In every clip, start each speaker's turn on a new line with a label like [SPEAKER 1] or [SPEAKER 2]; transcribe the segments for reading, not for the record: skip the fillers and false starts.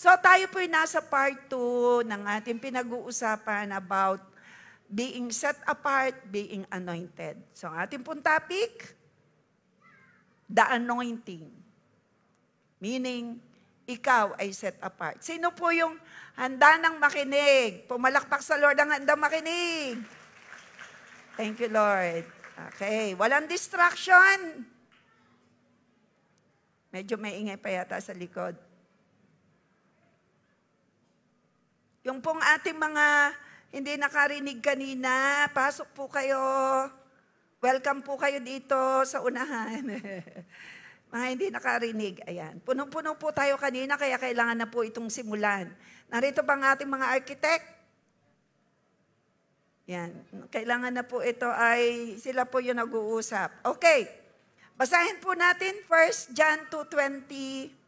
[SPEAKER 1] So tayo po'y nasa part 2 ng ating pinag-uusapan about being set apart, being anointed. So ang ating pong topic, the anointing. Meaning, ikaw ay set apart. Sino po yung handa ng makinig? Pumalakpak sa Lord ang handang makinig. Thank you, Lord. Okay, walang distraction. Medyo may ingay pa yata sa likod. Yung pong ating mga hindi nakarinig kanina, pasok po kayo. Welcome po kayo dito sa unahan. Mga hindi nakarinig, ayan. Punong-puno po tayo kanina, kaya kailangan na po itong simulan. Narito ba ang ating mga architect? Yan. Kailangan na po ito ay, sila po yung nag-uusap. Okay. Basahin po natin 1 John 2:20.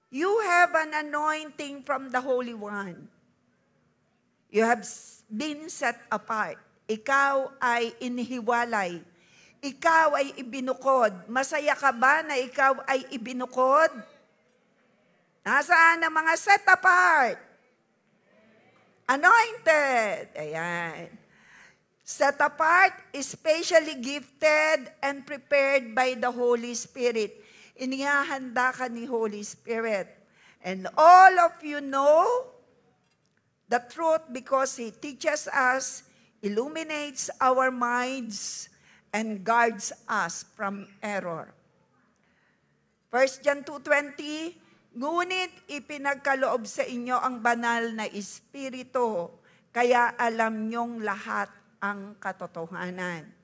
[SPEAKER 1] You have an anointing from the Holy One. You have been set apart. Ikaw ay inihiwalay. Ikaw ay ibinukod. Masaya ka ba na ikaw ay ibinukod? Nasaan ang mga set apart? Anointed. Ayan. Set apart, especially gifted and prepared by the Holy Spirit. Inihahanda ka ni Holy Spirit. And all of you know the truth because He teaches us, illuminates our minds, and guards us from error. 1 John 2:20, ngunit ipinagkaloob sa inyo ang banal na Espiritu, kaya alam niyong lahat ang katotohanan.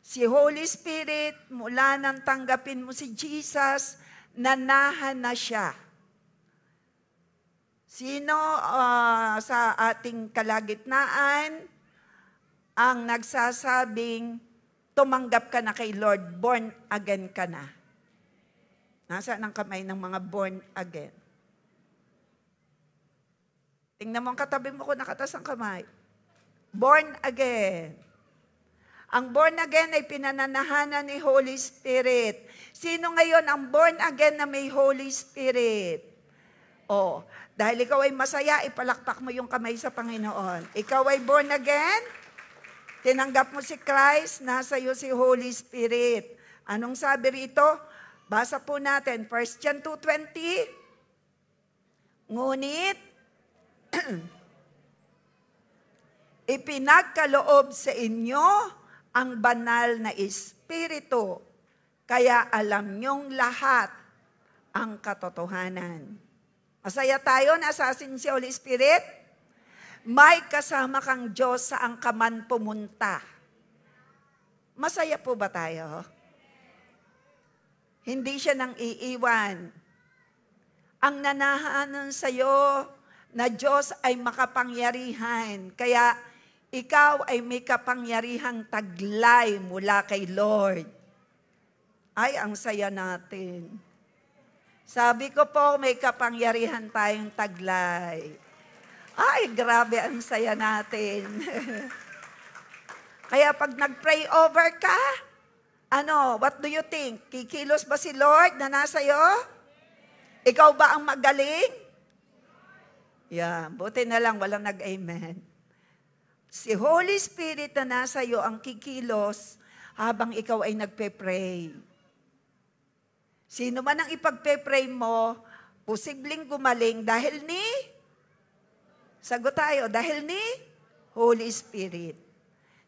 [SPEAKER 1] Si Holy Spirit, mula nang tanggapin mo si Jesus, nanahan na siya. Sino sa ating kalagitnaan ang nagsasabing tumanggap ka na kay Lord, born again ka na? Nasaan ang kamay ng mga born again? Tingnan mo ang katabi mo kung nakatas ang kamay. Born again. Ang born again ay pinananahanan ni Holy Spirit. Sino ngayon ang born again na may Holy Spirit? Oh, dahil ikaw ay masaya, ipalakpak mo yung kamay sa Panginoon. Ikaw ay born again, tinanggap mo si Christ, nasa iyo si Holy Spirit. Anong sabi rito? Basa po natin, 1 John 2:20. Ngunit, ipinagkaloob sa inyo ang banal na Espiritu, kaya alam niyong lahat ang katotohanan. Masaya tayo na asasin si Holy Spirit. May kasama kang Diyos saan ka man pumunta. Masaya po ba tayo? Hindi siya nang iiwan. Ang nanahanan sa iyo na Diyos ay makapangyarihan. Kaya ikaw ay may kapangyarihang taglay mula kay Lord. Ay, ang saya natin. Sabi ko po, may kapangyarihan tayong taglay. Ay, grabe ang saya natin. Kaya pag nag-pray over ka, what do you think? Kikilos ba si Lord na nasa iyo? Ikaw ba ang magaling? Yeah, buti na lang walang nag-amen. Si Holy Spirit na nasa iyo ang kikilos habang ikaw ay nagpe-pray. Sino man ang ipagpe-pray mo, posibleng gumaling dahil ni, sagot tayo, dahil ni Holy Spirit.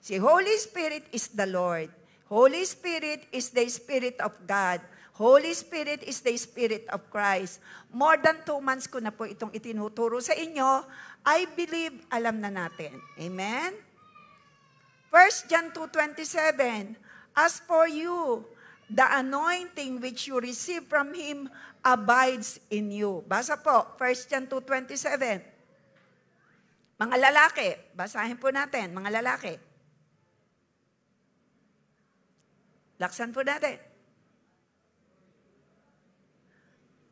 [SPEAKER 1] Si Holy Spirit is the Lord. Holy Spirit is the Spirit of God. Holy Spirit is the Spirit of Christ. More than 2 months ko na po itong itinuturo sa inyo. I believe alam na natin. Amen? 1 John 2:27, as for you, the anointing which you receive from Him abides in you. Basa po, 1 John 2:27. Mga lalaki, basahin po natin, mga lalaki. Laksan po natin.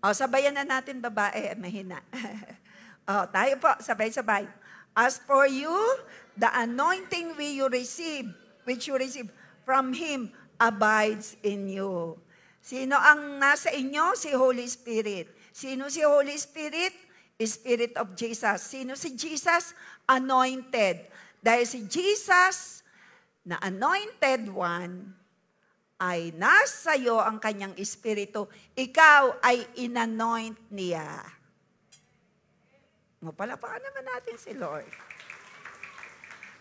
[SPEAKER 1] Sabayan na natin babae, mahina. Tayo po, sabay-sabay. As for you, the anointing which you receive from Him abides in you. Sino ang nasa inyo? Si Holy Spirit. Sino si Holy Spirit? Spirit of Jesus. Sino si Jesus? Anointed. Dahil si Jesus, na anointed one, ay nasa iyo ang kanyang espiritu, ikaw ay inanoint niya. Palapakan naman natin si Lord.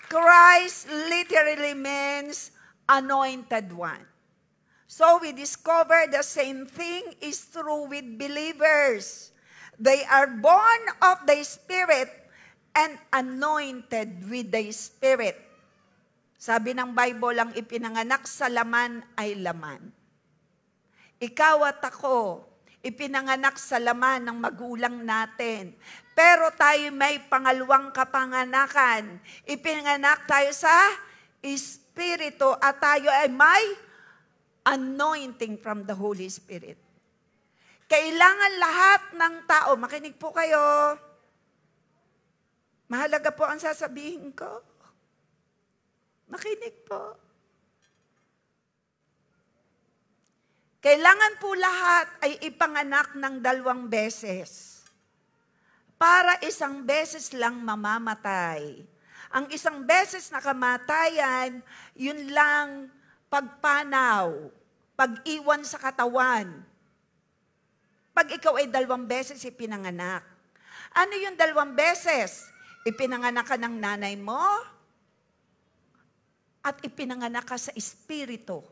[SPEAKER 1] Christ literally means anointed one. So we discover the same thing is true with believers. They are born of the Spirit and anointed with the Spirit. Sabi ng Bible, ang ipinanganak sa laman ay laman. Ikaw at ako, ipinanganak sa laman ng magulang natin. Pero tayo may pangalawang kapanganakan. Ipinanganak tayo sa Espiritu at tayo ay may anointing from the Holy Spirit. Kailangan lahat ng tao, makinig po kayo. Mahalaga po ang sasabihin ko. Makinig po. Kailangan po lahat ay ipanganak ng 2 beses. Para isang beses lang mamamatay. Ang isang beses na kamatayan, yun lang pagpanaw, pag-iwan sa katawan. Pag ikaw ay 2 beses ipinanganak. Ano yung 2 beses? Ipinanganak ka ng nanay mo, at ipinanganak ka sa Espiritu.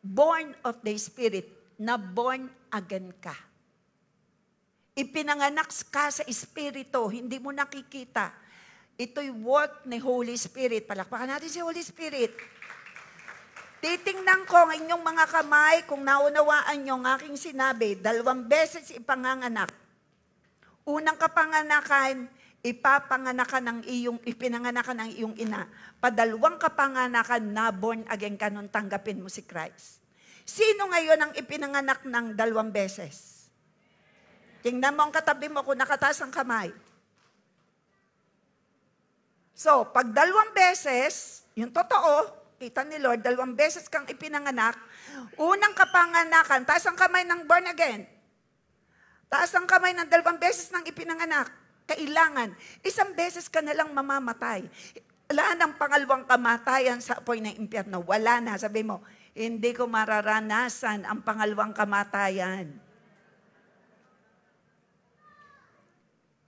[SPEAKER 1] Born of the Spirit, na born again ka. Ipinanganak ka sa Espiritu, hindi mo nakikita. Ito'y work ni Holy Spirit. Palakpakan natin si Holy Spirit. Titingnan ko ang inyong mga kamay kung naunawaan nyo ang aking sinabi. 2 beses ipanganganak. Unang kapanganakan, ipinanganakan ng iyong ina. Padalawang kapanganakan na born again ka nung tanggapin mo si Christ. Sino ngayon ang ipinanganak ng 2 beses? Tingnan mo ang katabi mo kung nakataas ang kamay. So, pag 2 beses, yung totoo, kita ni Lord, 2 beses kang ipinanganak, unang kapanganakan, taas ang kamay ng born again. Taas ang kamay ng 2 beses ng ipinanganak. Kailangan, 1 beses ka na lang mamamatay. Wala nang pangalawang kamatayan sa apoy ng impyerno. Wala na. Sabi mo, hindi ko mararanasan ang pangalawang kamatayan.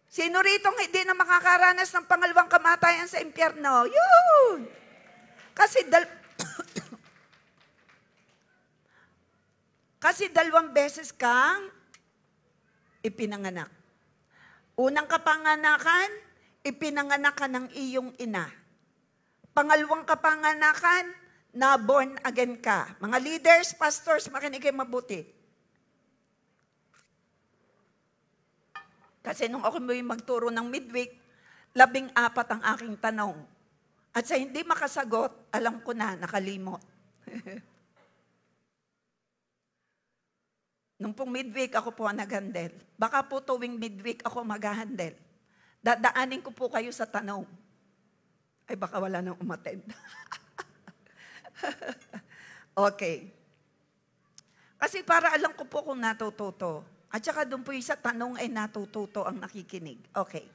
[SPEAKER 1] Sino rito hindi na makakaranas ng pangalawang kamatayan sa impyerno? Yun! Kasi 2 beses kang ipinanganak. Unang kapanganakan, ipinanganak ka ng iyong ina. Pangalawang kapanganakan, na born again ka. Mga leaders, pastors, makinig kayo mabuti. Kasi nung ako may magturo ng midweek, 14 ang aking tanong. At sa hindi makasagot, alam ko na, nakalimot. Nung pong midweek, ako po ang nag-handle. Baka po tuwing midweek ako mag-handle. Dadaanin ko po kayo sa tanong. Ay, baka wala nang umattend. Okay. Kasi para alam ko po kung natututo. At saka doon po yung sa tanong ay natututo ang nakikinig. Okay.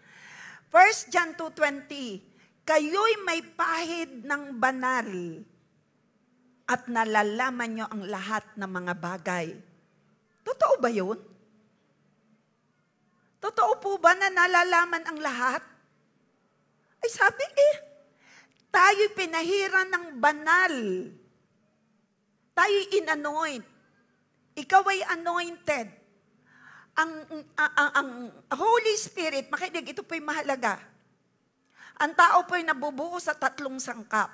[SPEAKER 1] 1 John 2:20, kayo'y may pahid ng banal at nalalaman nyo ang lahat ng mga bagay. Totoo ba yun? Totoo po ba na nalalaman ang lahat? Ay sabi tayo'y pinahiran ng banal. Tayo'y inanoint. Ikaw ay anointed. Ang Holy Spirit, makinig, ito po'y mahalaga. Ang tao po'y nabubuo sa 3 sangkap.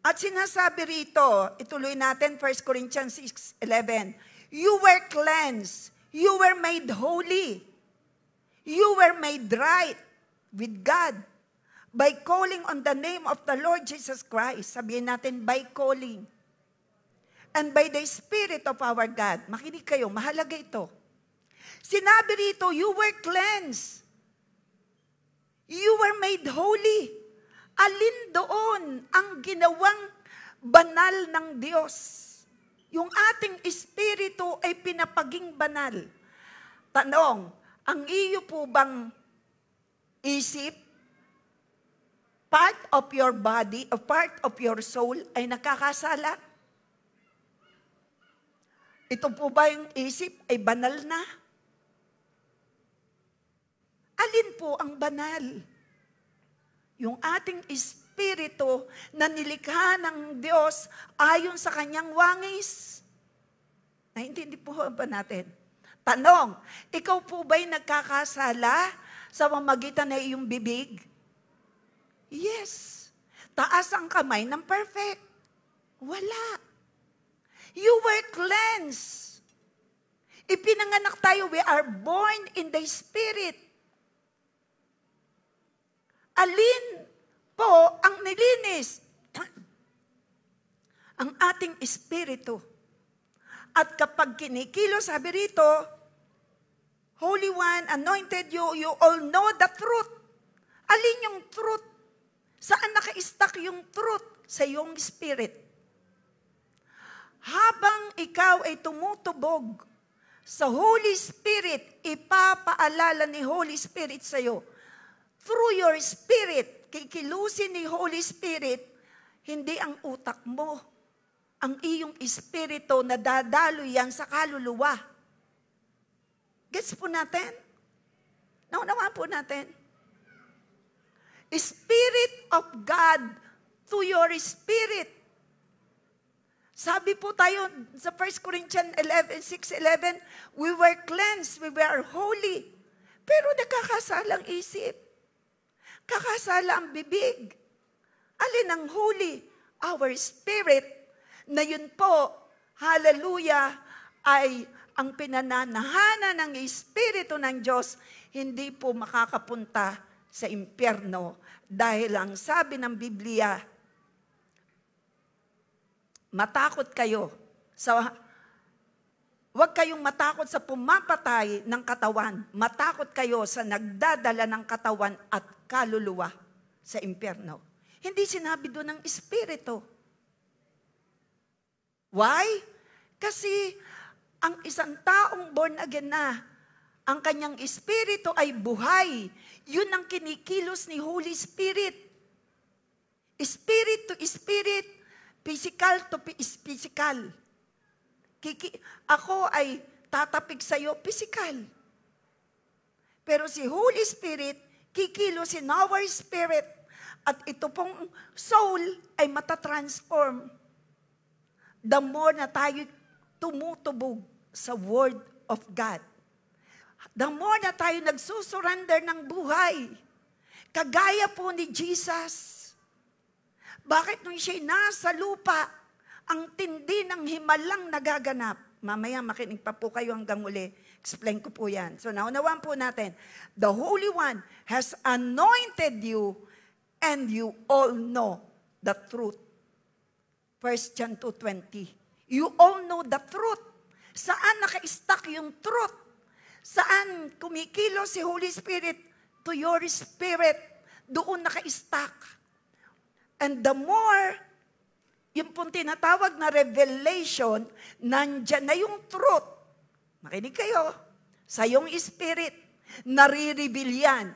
[SPEAKER 1] At sinasabi rito, ituloy natin 1 Corinthians 6:11, you were cleansed, you were made holy, you were made right with God by calling on the name of the Lord Jesus Christ. Sabihin natin, by calling. And by the Spirit of our God. Makinig kayo, mahalaga ito. Sinabi rito, you were cleansed. You were made holy. Alin doon ang ginawang banal ng Diyos? Yung ating espiritu ay pinapaging banal. Tanong, ang iyo po bang isip, part of your body, or part of your soul ay nakakasala? Ito po ba yung isip ay banal na? Alin po ang banal? Yung ating espiritu na nilikha ng Diyos ayon sa kanyang wangis. Naintindi po ba natin? Tanong, ikaw po ba'y nagkakasala sa pamamagitan ng iyong bibig? Yes. Taas ang kamay ng perfect. Wala. You were cleansed. Ipinanganak tayo, we are born in the Spirit. Alin po ang nilinis? Ang ating espiritu. At kapag kinikilos, sabi rito, Holy One, anointed you, you all know the truth. Alin yung truth? Saan naka-stuck yung truth? Sa iyong spirit. Habang ikaw ay tumutubog sa Holy Spirit, ipapaalala ni Holy Spirit sa iyo. Through your spirit, kikilusin ni Holy Spirit, hindi ang utak mo, ang iyong espiritu na dadalo yan sa kaluluwa. Gets po natin? Naunawaan po natin? Spirit of God to your spirit. Sabi po tayo sa 1 Corinthians 6:11, we were cleansed, we were holy. Pero nakakasalang isip. Kakasala ang bibig. Alin ang holy? Our spirit. Na yun po, hallelujah, ay ang pinananahanan ng Espiritu ng Diyos, hindi po makakapunta sa impyerno. Dahil ang sabi ng Biblia, matakot kayo huwag kayong matakot sa pumapatay ng katawan. Matakot kayo sa nagdadala ng katawan at kaluluwa sa impyerno. Hindi sinabi doon ng espiritu. Why? Kasi ang isang taong born again na, ang kanyang espiritu ay buhay. Yun ang kinikilos ni Holy Spirit. Spirit to spirit, physical to physical. Ako ay tatapig sa iyo, physical. Pero si Holy Spirit, kikilos in our spirit. At ito pong soul ay matatransform. The more na tayo tumutubog sa Word of God. The more na tayo nagsusurrender ng buhay. Kagaya po ni Jesus. Bakit nung siya'y nasa lupa, ang tindi ng himalang nagaganap. Mamaya makinig pa po kayo hanggang uli. Explain ko po yan. So naunawaan po natin. The Holy One has anointed you and you all know the truth. 1 John 2:20. You all know the truth. Saan naka-stuck yung truth? Saan kumikilos si Holy Spirit to your spirit? Doon naka-stuck. And the more yung pong tinatawag na revelation, nandyan na yung truth. Makinig kayo. Sa iyong spirit, nare-reveal yan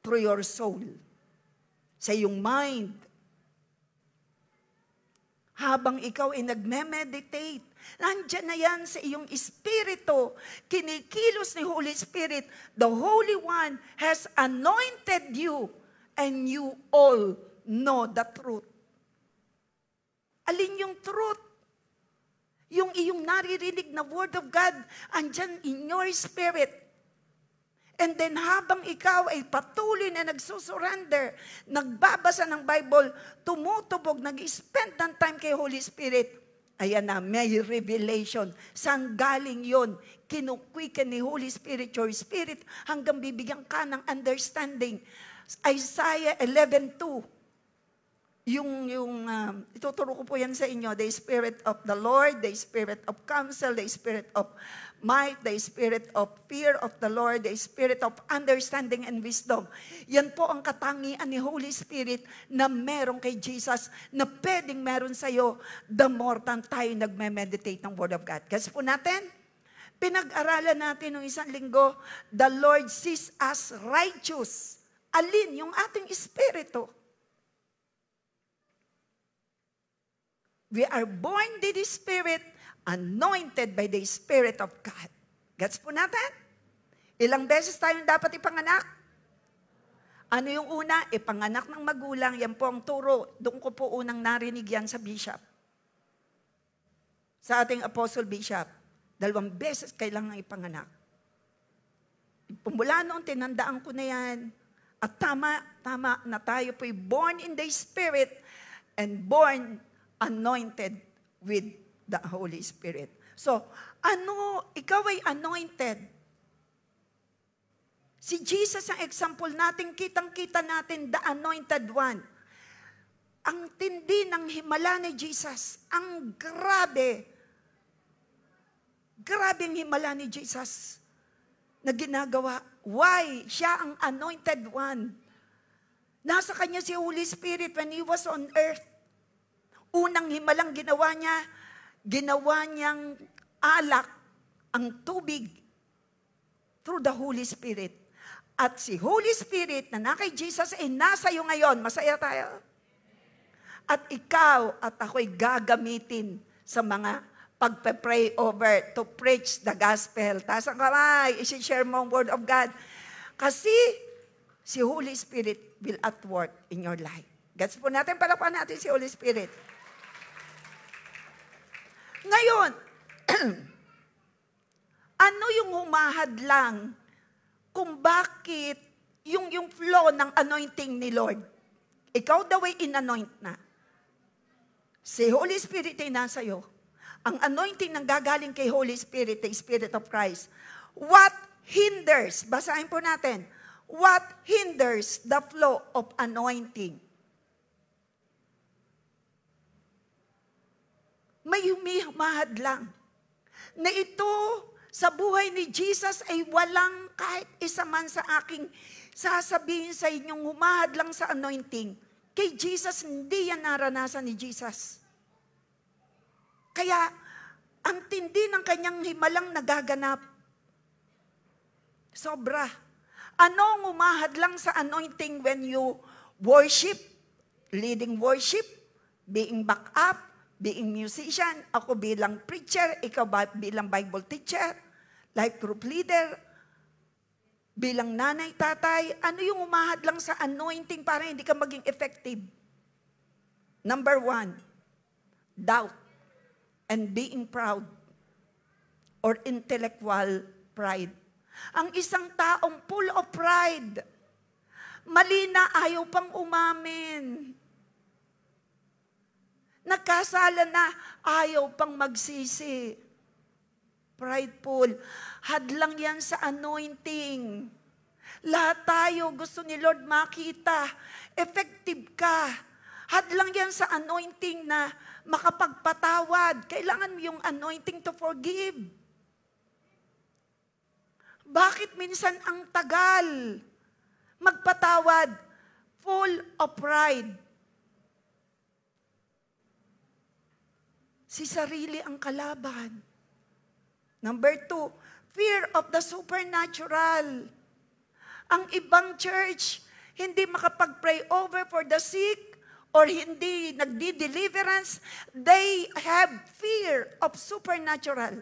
[SPEAKER 1] through your soul. Sa iyong mind. Habang ikaw ay nagme-meditate, nandyan na yan sa iyong espiritu. Kinikilos ni Holy Spirit. The Holy One has anointed you and you all know the truth. Alin yung truth? Yung iyong naririnig na Word of God, andyan in your spirit. And then habang ikaw ay patuloy na nagsusurrender, nagbabasa ng Bible, tumutubog, nag-spend ng time kay Holy Spirit, ayan na, may revelation. Saan galing yon? Kinukwikan ni Holy Spirit, your spirit, hanggang bibigyan ka ng understanding. Isaiah 11:2. Ituturo ko po yan sa inyo, the Spirit of the Lord, the Spirit of counsel, the Spirit of might, the spirit of fear of the Lord, the spirit of understanding and wisdom. Yan po ang katangian ni Holy Spirit na meron kay Jesus, na pwedeng meron sa'yo the more than tayo nagme-meditate ng Word of God. Kasi po natin, pinag-aralan natin ng isang linggo, the Lord sees us righteous. Alin? Yung ating espiritu. We are born with the Spirit, anointed by the Spirit of God. Gets po natin? Ilang beses tayong dapat ipanganak? Ano yung una? Ipanganak ng magulang. Yan po ang turo. Doon ko po unang narinig yan sa bishop. Sa ating apostle bishop. 2 beses kailangan ipanganak. Mula noon, tinandaan ko na yan. At tama na tayo po'y born in the Spirit and born anointed with the Holy Spirit. So, ikaw ay anointed. Si Jesus ang example natin, kitang-kita natin, the anointed one. Ang tindi ng himala ni Jesus. Ang grabe. Grabe ang himala ni Jesus na ginagawa. Why? Siya ang anointed one. Nasa kanya si Holy Spirit when He was on earth. Unang himalang ginawa niyang alak ang tubig through the Holy Spirit. At si Holy Spirit na kay Jesus ay nasa iyo ngayon. Masaya tayo. At ikaw at ako'y gagamitin sa mga pagpe-pray over to preach the gospel. Taas ang kamay, isi-share mo ang Word of God. Kasi si Holy Spirit will at work in your life. Gets po natin, palakpan natin si Holy Spirit. Ngayon, ano yung humahadlang kung bakit yung flow ng anointing ni Lord? Ikaw daw ay in-anoint na. Si Holy Spirit ay nasa iyo. Ang anointing nang gagaling kay Holy Spirit, the Spirit of Christ. What hinders? Basahin po natin. What hinders the flow of anointing? May humahadlang na ito sa buhay ni Jesus ay walang kahit isa man sa aking sasabihin sa inyong humahadlang sa anointing. Kay Jesus, hindi yan naranasan ni Jesus. Kaya, ang tindi ng kanyang himalang nagaganap. Sobra. Anong humahadlang sa anointing when you worship, leading worship, being back up, being musician, ako bilang preacher, ikaw bilang Bible teacher, life group leader, bilang nanay, tatay, ano yung umahadlang sa anointing para hindi ka maging effective? Number 1, doubt and being proud or intellectual pride. Ang isang taong full of pride, mali na ayaw pang umamin. Nagkasala na, ayaw pang magsisi. Prideful. Hadlang yan sa anointing. Lahat tayo gusto ni Lord makita. Effective ka. Hadlang yan sa anointing na makapagpatawad. Kailangan mo yung anointing to forgive. Bakit minsan ang tagal magpatawad? Full of pride. Si sarili ang kalaban. Number 2, fear of the supernatural. Ang ibang church, hindi makapag-pray over for the sick or hindi nagdi-deliverance. They have fear of supernatural.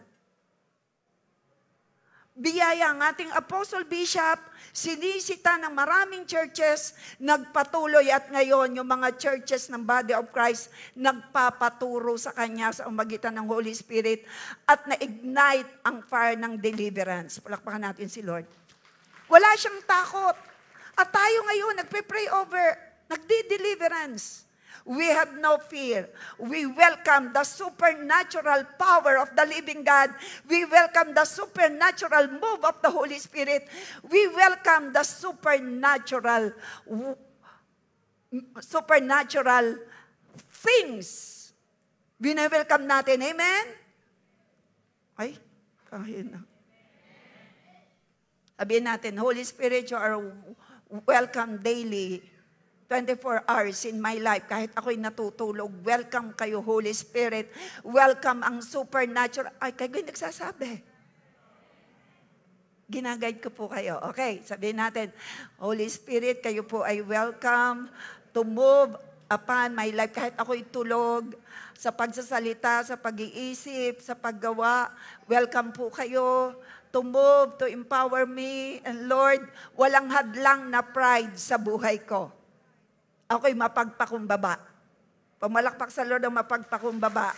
[SPEAKER 1] Biyaya ang ating Apostle Bishop, sinisita ng maraming churches, nagpatuloy at ngayon yung mga churches ng Body of Christ, nagpapaturo sa Kanya sa umagitan ng Holy Spirit at na-ignite ang fire ng deliverance. Palakpakan natin si Lord. Wala siyang takot. At tayo ngayon, nagpe-pray over, nagdi-deliverance. We have no fear. We welcome the supernatural power of the living God. We welcome the supernatural move of the Holy Spirit. We welcome the supernatural things. Bina-welcome natin. Amen? Ay, kahina. Sabihin natin, Holy Spirit, you are welcome daily. 24 hours in my life. Kahit ako'y natutulog, welcome kayo, Holy Spirit. Welcome ang supernatural. Ay, kayo nagsasabi. Ginaguide ko po kayo. Okay, sabihin natin, Holy Spirit, kayo po ay welcome to move upon my life. Kahit ako'y tulog, sa pagsasalita, sa pag-iisip, sa paggawa, welcome po kayo to move, to empower me. And Lord, walang hadlang na pride sa buhay ko. Ako'y mapagpakumbaba. Pumalakpak sa Lord ang mapagpakumbaba.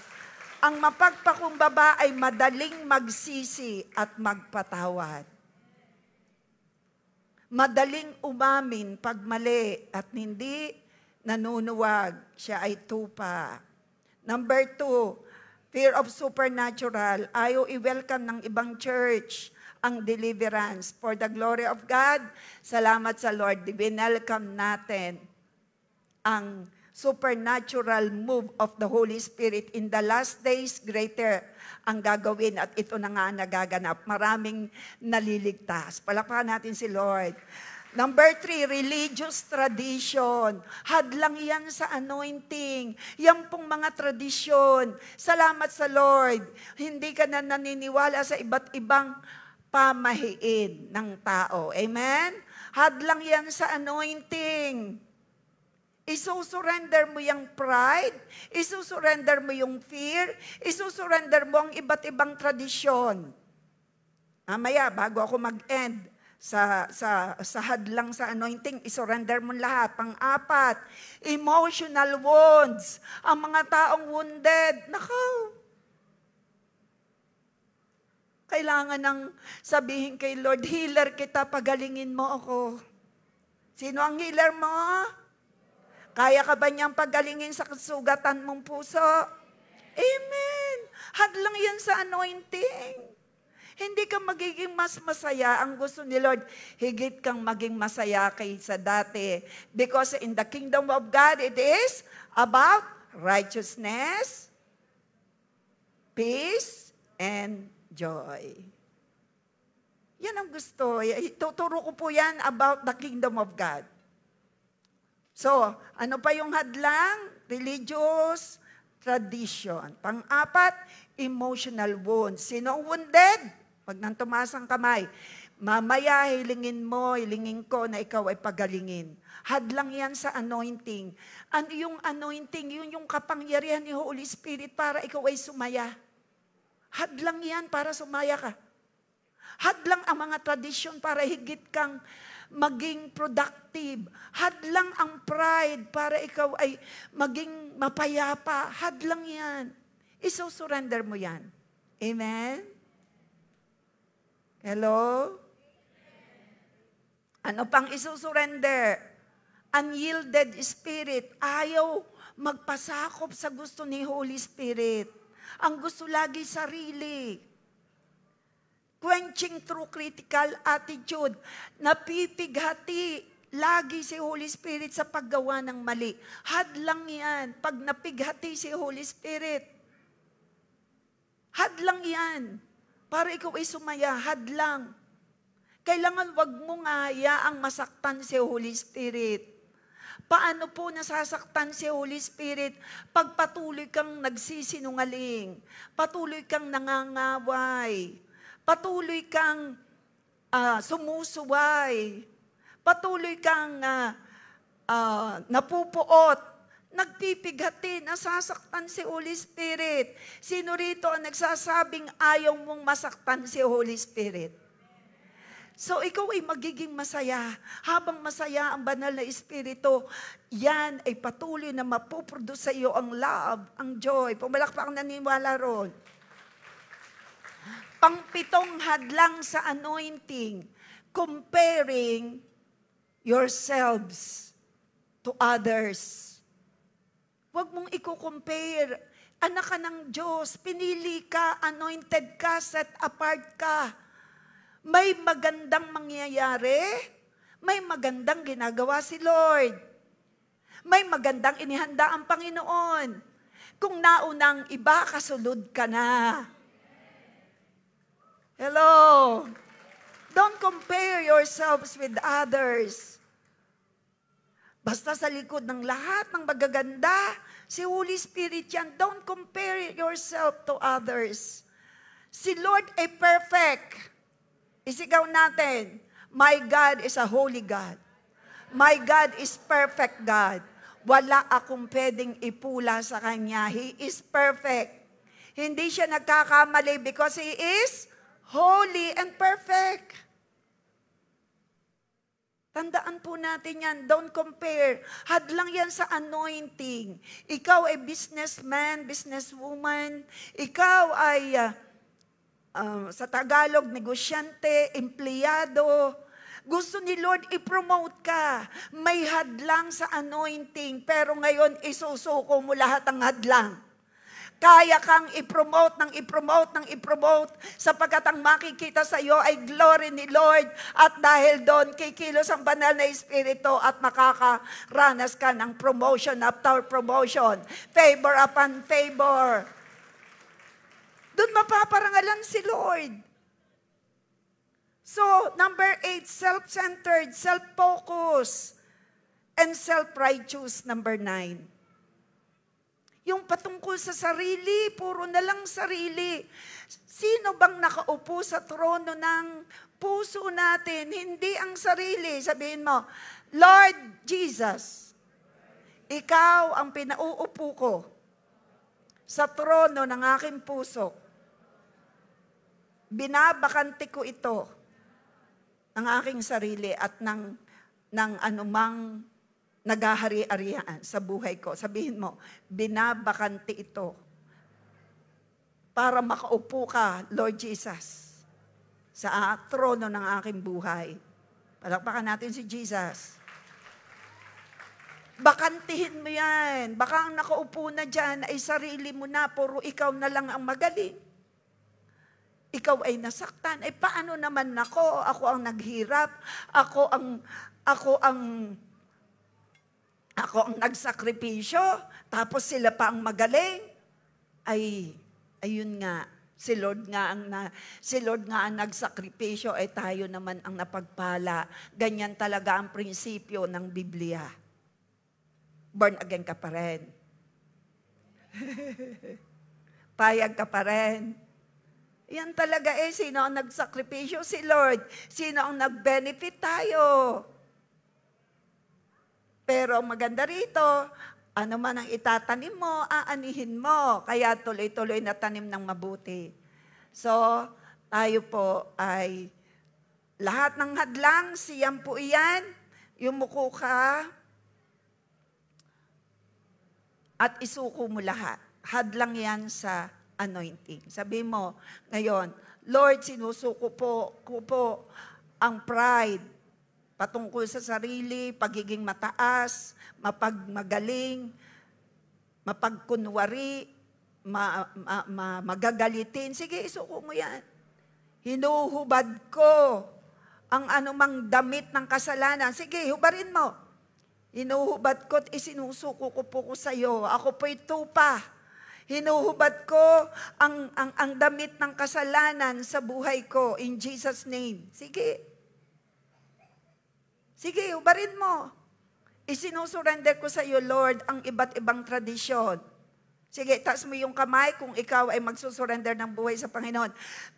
[SPEAKER 1] Ang mapagpakumbaba ay madaling magsisi at magpatawad. Madaling umamin pag mali at hindi nanunuwag. Siya ay tupa. Number 2, fear of supernatural. Ayaw i-welcome ng ibang church ang deliverance. For the glory of God, salamat sa Lord. Binelcome natin ang supernatural move of the Holy Spirit. In the last days, greater ang gagawin at ito na nga nagaganap. Maraming naliligtas. Palakpakan natin si Lord. Number 3, religious tradition. Hadlang yan sa anointing. Yan pong mga tradisyon. Salamat sa Lord. Hindi ka na naniniwala sa iba't ibang pamahiin ng tao. Amen? Hadlang yan sa anointing. Isusurrender mo yung pride, isusurrender mo yung fear, isusurrender mo ang iba't ibang tradisyon. Mamaya, bago ako mag-end, sa hadlang sa anointing, isurrender mo lahat. Pang-4, emotional wounds. Ang mga taong wounded, nakaw. Kailangan ng sabihin kay Lord, healer kita, pagalingin mo ako. Sino ang healer mo? Kaya ka ba niyang pagalingin sa kasugatan mong puso? Amen. Hadlang yan sa anointing. Hindi ka magiging mas masaya. Ang gusto ni Lord, higit kang maging masaya kaysa dati. Because in the kingdom of God, it is about righteousness, peace, and joy. Yan ang gusto. Ituturo ko po yan about the kingdom of God. So, ano pa yung hadlang? Religious tradition. Pang-4, emotional wounds. Sino ang wounded? Pag nang tumaas ang kamay, mamaya hilingin ko na ikaw ay pagalingin. Hadlang yan sa anointing. Ano yung anointing? Yun yung kapangyarihan ni Holy Spirit para ikaw ay sumaya. Hadlang yan para sumaya ka. Hadlang ang mga tradisyon para higit kang maging productive. Hadlang ang pride para ikaw ay maging mapayapa. Hadlang yan. Isusurrender mo yan. Amen? Hello? Ano pang isusurrender? Unyielded spirit. Ayaw magpasakop sa gusto ni Holy Spirit. Ang gusto lagi sarili. Quenching through critical attitude. Napipighati lagi si Holy Spirit sa paggawa ng mali. Hadlang yan. Pag napighati si Holy Spirit. Hadlang yan. Para ikaw ay sumaya, hadlang. Kailangan wag mong hayaang masaktan si Holy Spirit. Paano po nasasaktan si Holy Spirit? Pag patuloy kang nagsisinungaling, patuloy kang nangangaway, patuloy kang sumusuway, patuloy kang napupuot, nagpipigati, nasasaktan si Holy Spirit. Sino rito ang nagsasabing ayaw mong masaktan si Holy Spirit? So ikaw ay magiging masaya. Habang masaya ang banal na Espiritu, yan ay patuloy na mapuproduce sa iyo ang love, ang joy. Pumalakpak ang naniwala ron. Pang-7 hadlang sa anointing, comparing yourselves to others. Huwag mong i-compare. Anak ka ng Diyos, pinili ka, anointed ka, set apart ka. May magandang mangyayari, may magandang ginagawa si Lord. May magandang inihanda ang Panginoon. Kung naunang iba, kasunod ka na. Hello? Don't compare yourselves with others. Basta sa likod ng lahat ng magaganda, si Holy Spirit yan. Don't compare yourself to others. Si Lord ay perfect. Isigaw natin, my God is a holy God. My God is perfect God. Wala akong pwedeng ipula sa Kanya. He is perfect. Hindi siya nagkakamali because He is holy and perfect. Tandaan po natin yan. Don't compare. Hadlang yan sa anointing. Ikaw ay businessman, businesswoman. Ikaw ay, sa Tagalog, negosyante, empleyado. Gusto ni Lord i-promote ka. May hadlang sa anointing. Pero ngayon, isusuko mo lahat ang hadlang. Kaya kang i-promote sapagkat ang makikita sa iyo ay glory ni Lord. At dahil doon, kikilos ang banal na Espiritu at makakaranas ka ng promotion after promotion. Favor upon favor. Doon mapaparangalan si Lord. So, number 8, self-centered, self-focused, and self-righteous, number 9. Yung patungkol sa sarili, puro na lang sarili. Sino bang nakaupo sa trono ng puso natin? Hindi ang sarili. Sabihin mo, Lord Jesus, Ikaw ang pinauupo ko sa trono ng aking puso. Binabakante ko ito ng aking sarili at ng anumang nagahari-arian sa buhay ko. Sabihin mo, binabakante ito para makaupo ka, Lord Jesus, sa trono ng aking buhay. Palakpakan natin si Jesus. Bakantihin mo yan. Baka ang nakaupo na dyan ay sarili mo na, puro ikaw na lang ang magaling. Ikaw ay nasaktan. Ay paano naman ako? Ako ang naghirap. Ako ang nagsakripisyo, tapos sila pa ang magaling. Ayun nga, si Lord nga ang nagsakripisyo, ay tayo naman ang napagpala. Ganyan talaga ang prinsipyo ng Biblia. Born again ka pa rin. Payag ka pa rin. Yan talaga sino ang nagsakripisyo? Si Lord. Sino ang nag-benefit tayo? Pero maganda rito, ano man ang itatanim mo, aanihin mo. Kaya tuloy-tuloy na tanim ng mabuti. So, tayo po ay lahat ng hadlang, siyam po iyan, yumuko ka at isuko mo lahat. Hadlang yan sa anointing. Sabi mo, ngayon, Lord, sinusuko ko po ang pride, patungkol sa sarili, pagiging mataas, mapagmagaling, mapagkunwari, magagalitin. Sige, isuko mo yan. Hinuhubad ko ang anumang damit ng kasalanan. Sige, hubarin mo. Hinuhubad ko at isinusuko ko po sa iyo. Ako po'y tupa. Hinuhubad ko ang damit ng kasalanan sa buhay ko in Jesus' name. Sige. Sige, ubarin mo. Isinusurrender ko sa iyo, Lord, ang iba't ibang tradisyon. Sige, taas mo yung kamay kung ikaw ay magsusurrender ng buhay sa Panginoon.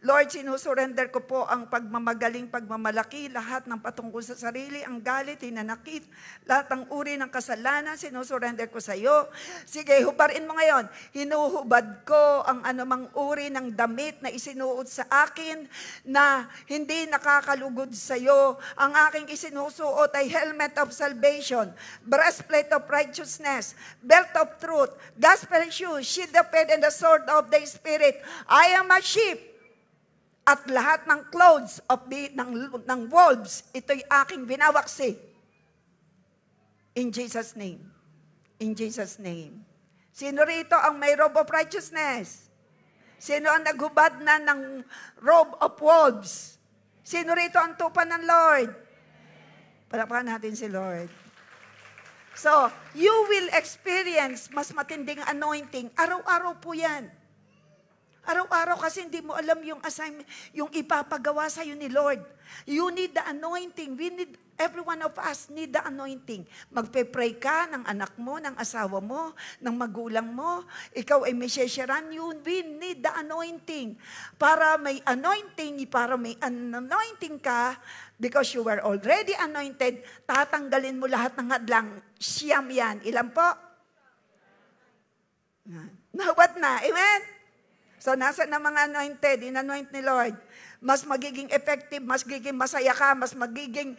[SPEAKER 1] Lord, sinusurrender ko po ang pagmamagaling, pagmamalaki, lahat ng patungkol sa sarili, ang galit, hinanakit, lahat ng uri ng kasalanan, sinusurrender ko sa iyo. Sige, hubarin mo ngayon. Hinuhubad ko ang anumang uri ng damit na isinuot sa akin na hindi nakakalugod sa iyo. Ang aking isinusuot ay helmet of salvation, breastplate of righteousness, belt of truth, gospel shoes, shield of faith, and the sword of the Spirit. I am a sheep. At lahat ng clothes ng wolves, ito'y aking binawaksi. In Jesus' name. In Jesus' name. Sino rito ang may robe of righteousness? Sino ang naghubad na ng robe of wolves? Sino rito ang tupa ng Lord? Palakpakan natin si Lord. So, you will experience mas matinding anointing. Araw-araw po yan. Araw-araw kasi hindi mo alam yung assignment, yung ipapagawa sa'yo ni Lord. You need the anointing. Every one of us need the anointing. Magpe-pray ka ng anak mo, ng asawa mo, ng magulang mo. Ikaw ay may shesheran. We need the anointing. Para may anointing ka, because you were already anointed, tatanggalin mo lahat ng hadlang. Siyam yan. Ilan po? Nawat na. Amen? So, nasa na mga anointed, in-anoint ni Lord, mas magiging effective, mas magiging masaya ka, mas magiging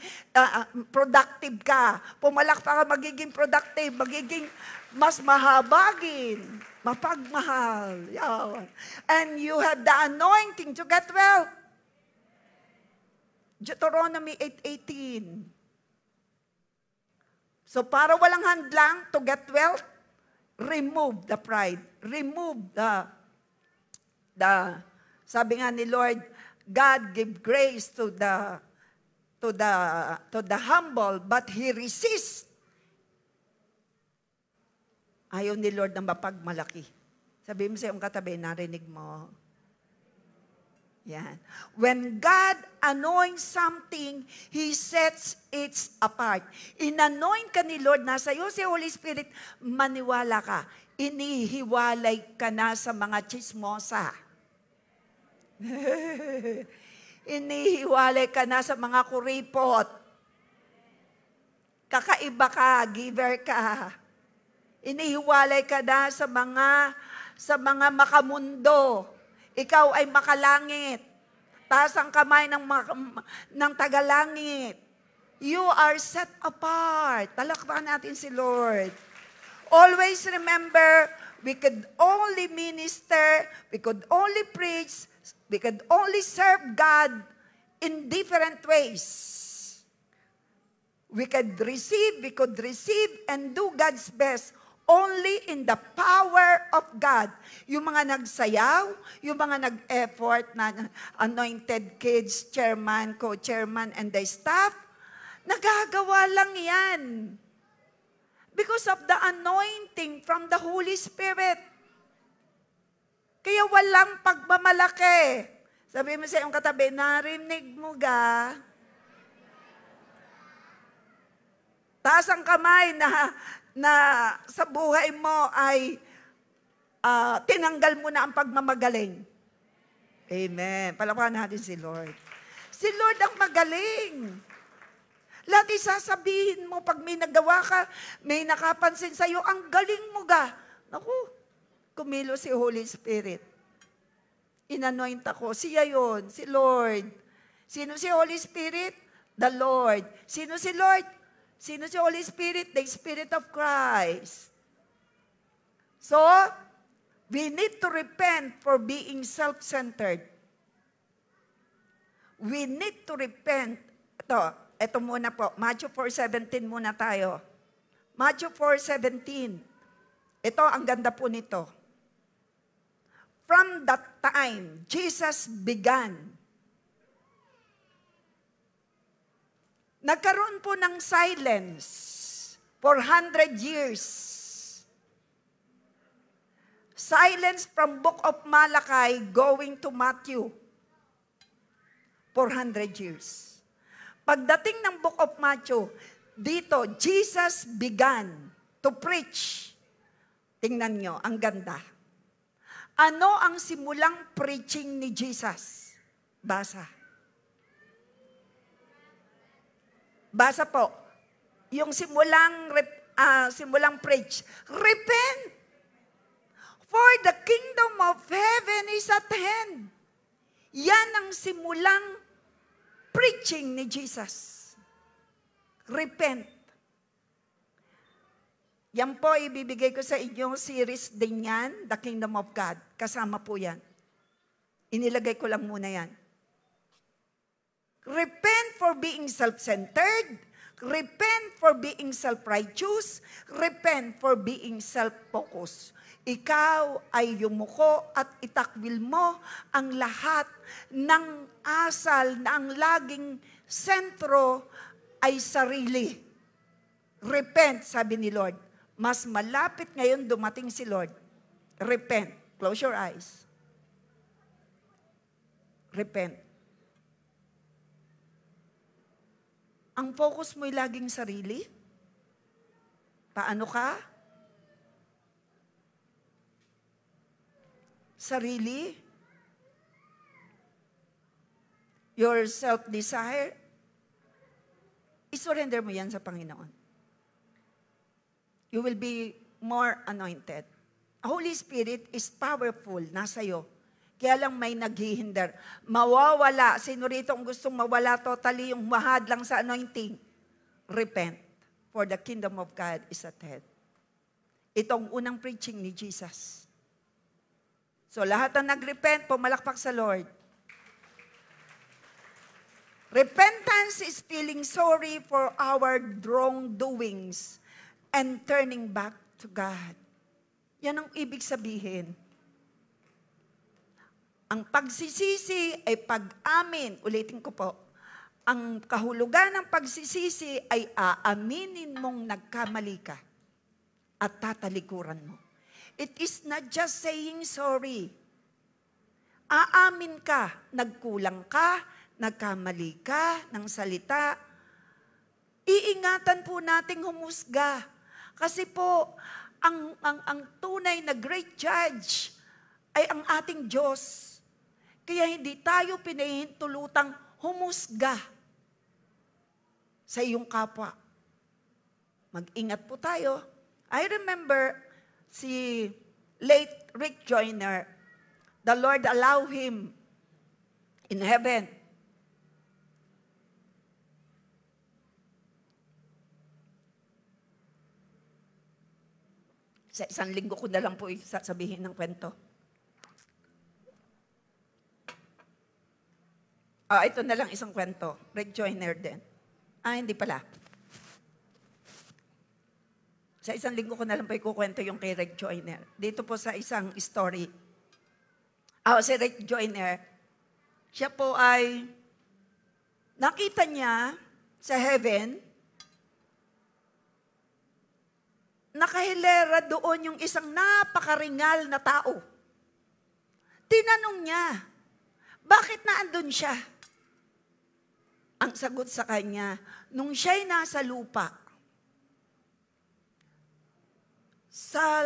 [SPEAKER 1] productive ka. Pumalak pa ka, magiging productive, magiging mas mahabagin, mapagmahal. Yan. And you have the anointing to get wealth. Deuteronomy 8:18. So, para walang handlang to get wealth, remove the pride. Remove sabi nga ni Lord, God give grace to the humble, but He resists. Ayaw ni Lord na mapagmalaki. Sabi mo sa iyong katabi, narinig mo. Yan. When God anoints something, He sets it apart. In-anoint ka ni Lord, nasa iyo si Holy Spirit, maniwala ka. Inihiwalay ka na sa mga chismosa. Inihiwalay ka na sa mga kuripot. Kakaiba ka, giver ka. Inihiwalay ka na sa mga makamundo. Ikaw ay makalangit. Taas ang kamay ng tagalangit. You are set apart. Talakpan natin si Lord. Always remember, we could only minister, we could only preach, we could only serve God in different ways. We could receive and do God's best only in the power of God. Yung mga nagsayaw, yung mga nag-effort na anointed kids, chairman, co-chairman, and the staff, nagagawa lang yan. Because of the anointing from the Holy Spirit. Kaya walang pagmamalaki. Sabi mo sa iyong katabi, narinig mo ga? Taas ang kamay na sa buhay mo ay tinanggal mo na ang pagmamagaling. Amen. Palakpakan natin si Lord. Si Lord ang magaling. Lagi sasabihin mo pag may nagawa ka, may nakapansin sa'yo, ang galing mo ga. Naku, kumilo si Holy Spirit. Inanoint ako. Siya yon, si Lord. Sino si Holy Spirit? The Lord. Sino si Lord? Sino si Holy Spirit? The Spirit of Christ. So, we need to repent for being self-centered. We need to repent. Ito muna po. Matthew 4:17 muna tayo. Matthew 4:17. Ito, ang ganda po nito. From that time, Jesus began. Nagkaroon po ng silence for 100 years. Silence from Book of Malachi going to Matthew. 400 years. Pagdating ng Book of Matthew, dito, Jesus began to preach. Tingnan nyo, ang ganda. Ano ang simulang preaching ni Jesus? Basa. Basa po. Yung simulang preach. Repent! For the kingdom of heaven is at hand. Yan ang simulang preaching ni Jesus. Repent. Yan po, ibibigay ko sa inyong series din yan, The Kingdom of God. Kasama po yan. Inilagay ko lang muna yan. Repent for being self-centered. Repent for being self-righteous. Repent for being self-focused. Ikaw ay yumuko at itakwil mo ang lahat ng asal na ang laging sentro ay sarili. Repent, sabi ni Lord. Mas malapit ngayon dumating si Lord. Repent. Close your eyes. repent. Ang focus mo'y laging sarili? Paano ka? Sarili? Your self-desire? Isurrender mo yan sa Panginoon. You will be more anointed. Holy Spirit is powerful, nasa iyo. Kaya lang may naghihinder. Mawawala. Sino rito ang gustong mawala totally yung mahad lang sa anointing? Repent, for the kingdom of God is at hand. Itong unang preaching ni Jesus. So lahat na nag-repent, pumalakpak sa Lord. Repentance is feeling sorry for our wrongdoings and turning back to God. Yan ang ibig sabihin. Ang pagsisisi ay pag-amin. Ulitin ko po. Ang kahulugan ng pagsisisi ay aaminin mong nagkamali ka at tatalikuran mo. It is not just saying sorry. Aamin ka, nagkulang ka, nagkamali ka ng salita. Iingatan po nating humusga. Kasi po, ang tunay na great judge ay ang ating Diyos. Kaya hindi tayo pinahintulutang humusga sa iyong kapwa. Mag-ingat po tayo. I remember si late Rick Joyner, the Lord allow him in heaven. Sa isang linggo ko na lang po sasabihin ng kwento. Ito na lang isang kwento. Rick Joyner din. Hindi pala. Sa isang linggo ko na lang po ikukwento yung kay Rick Joyner. Dito po sa isang story. Si Rick Joyner, siya po ay nakita niya sa heaven, nakahilera doon yung isang napakaringal na tao. Tinanong niya, bakit naandun siya? Ang sagot sa kanya, nung siya'y nasa lupa, sa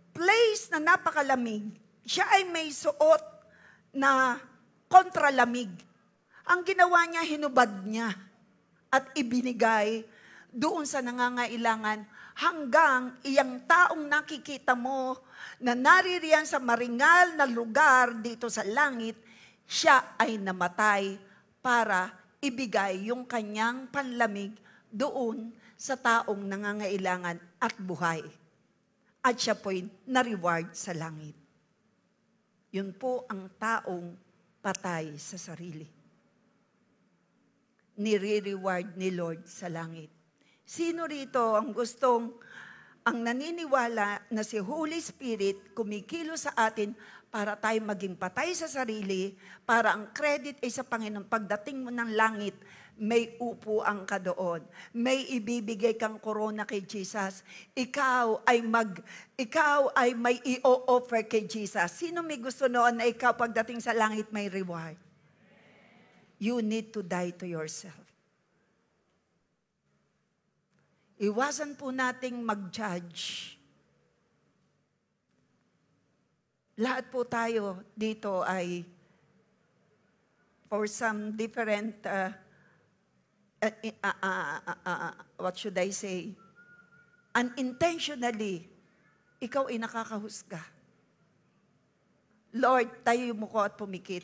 [SPEAKER 1] place na napakalamig, siya ay may suot na kontralamig. Ang ginawa niya, hinubad niya at ibinigay doon sa nangangailangan hanggang iyang taong nakikita mo na naririyan sa maringal na lugar dito sa langit, siya ay namatay para ibigay yung kanyang panlamig doon sa taong nangangailangan at buhay. At siya po'y na-reward sa langit. Yun po ang taong patay sa sarili. Nire-reward ni Lord sa langit. Sino rito ang ang naniniwala na si Holy Spirit kumikilo sa atin para tayo maging patay sa sarili, para ang credit ay sa Panginoon. Pagdating mo ng langit, may upuan ka doon. May ibibigay kang korona kay Jesus. Ikaw ay may i-offer kay Jesus. Sino may gusto noon na ikaw pagdating sa langit may reward? You need to die to yourself. Iwasan po nating mag-judge. Lahat po tayo dito ay for some different, what should I say, unintentionally, ikaw ay nakakahusga. Lord, tayo mo ko at pumikit.